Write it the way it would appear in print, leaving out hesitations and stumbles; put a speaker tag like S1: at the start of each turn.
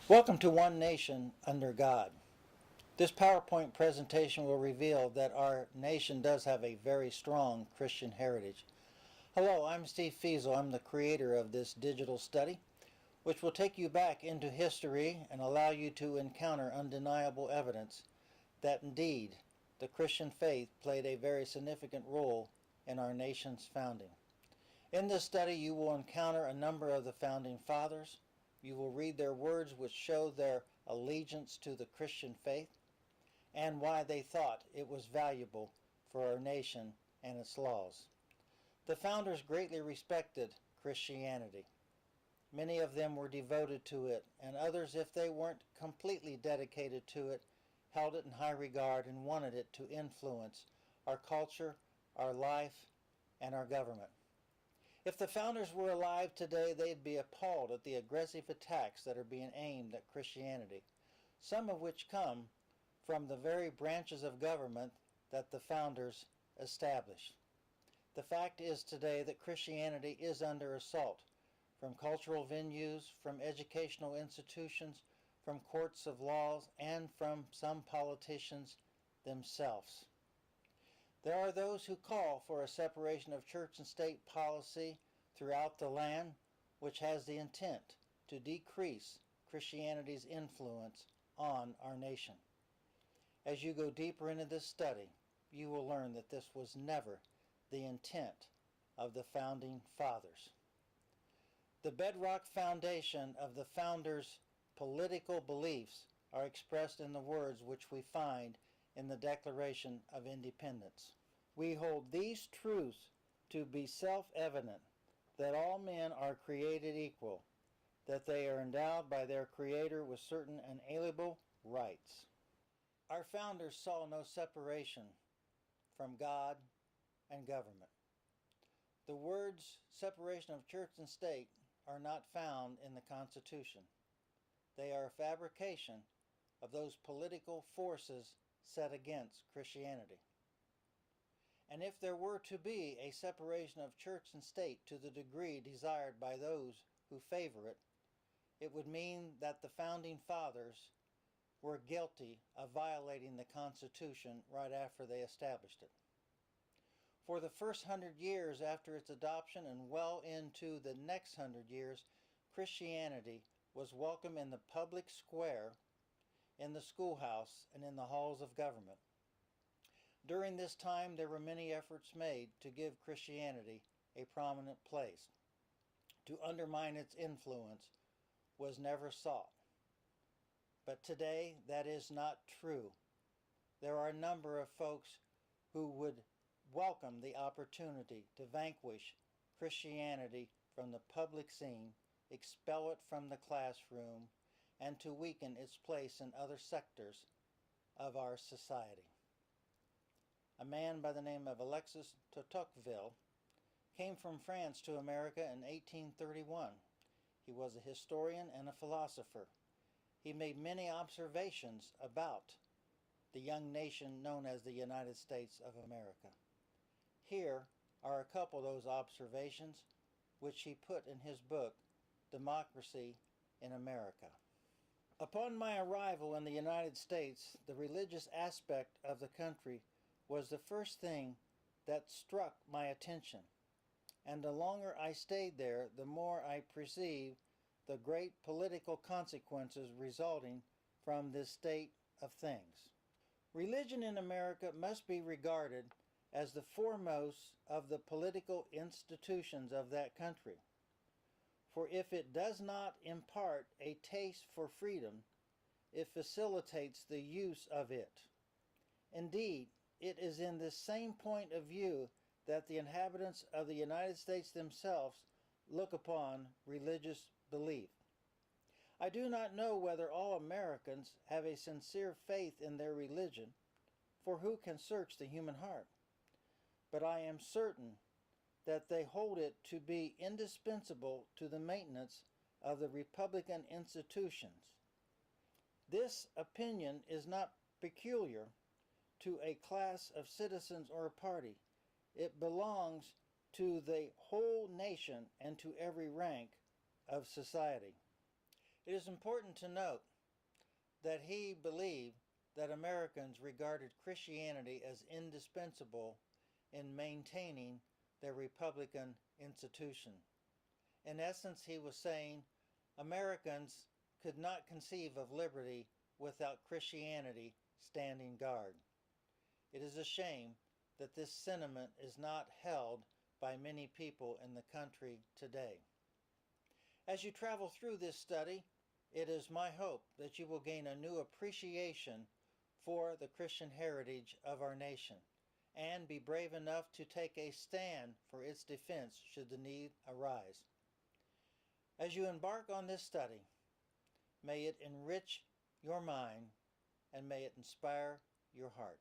S1: Welcome to One Nation Under God. This PowerPoint presentation will reveal that our nation does have a very strong Christian heritage. Hello, I'm Steve Fiesel. I'm the creator of this digital study, which will take you back into history and allow you to encounter undeniable evidence that indeed the Christian faith played a very significant role in our nation's founding. In this study, you will encounter a number of the founding fathers. You will read their words which show their allegiance to the Christian faith and why they thought it was valuable for our nation and its laws. The founders greatly respected Christianity. Many of them were devoted to it, and others, if they weren't completely dedicated to it, held it in high regard and wanted it to influence our culture, our life, and our government. If the founders were alive today, they'd be appalled at the aggressive attacks that are being aimed at Christianity, some of which come from the very branches of government that the founders established. The fact is today that Christianity is under assault from cultural venues, from educational institutions, from courts of laws, and from some politicians themselves. There are those who call for a separation of church and state policy throughout the land, which has the intent to decrease Christianity's influence on our nation. As you go deeper into this study, you will learn that this was never the intent of the founding fathers. The bedrock foundation of the founders' political beliefs are expressed in the words which we find in the Declaration of Independence. We hold these truths to be self-evident, that all men are created equal, that they are endowed by their Creator with certain inalienable rights. Our founders saw no separation from God and government. The words separation of church and state are not found in the Constitution. They are a fabrication of those political forces set against Christianity. And if there were to be a separation of church and state to the degree desired by those who favor it, it would mean that the founding fathers were guilty of violating the Constitution right after they established it. For the first 100 years after its adoption and well into the next 100 years, Christianity was welcome in the public square, in the schoolhouse, and in the halls of government. During this time, there were many efforts made to give Christianity a prominent place. To undermine its influence was never sought. But today, that is not true. There are a number of folks who would welcome the opportunity to vanquish Christianity from the public scene, expel it from the classroom, and to weaken its place in other sectors of our society. A man by the name of Alexis de Tocqueville came from France to America in 1831. He was a historian and a philosopher. He made many observations about the young nation known as the United States of America. Here are a couple of those observations which he put in his book, Democracy in America. Upon my arrival in the United States, the religious aspect of the country was the first thing that struck my attention, and the longer I stayed there, the more I perceived the great political consequences resulting from this state of things. Religion in America must be regarded as the foremost of the political institutions of that country. For if it does not impart a taste for freedom, it facilitates the use of it. Indeed, it is in this same point of view that the inhabitants of the United States themselves look upon religious belief. I do not know whether all Americans have a sincere faith in their religion, for who can search the human heart? But I am certain that they hold it to be indispensable to the maintenance of the Republican institutions. This opinion is not peculiar to a class of citizens or a party. It belongs to the whole nation and to every rank of society. It is important to note that he believed that Americans regarded Christianity as indispensable in maintaining their Republican institution. In essence, he was saying Americans could not conceive of liberty without Christianity standing guard. It is a shame that this sentiment is not held by many people in the country today. As you travel through this study, it is my hope that you will gain a new appreciation for the Christian heritage of our nation and be brave enough to take a stand for its defense should the need arise. As you embark on this study, may it enrich your mind and may it inspire your heart.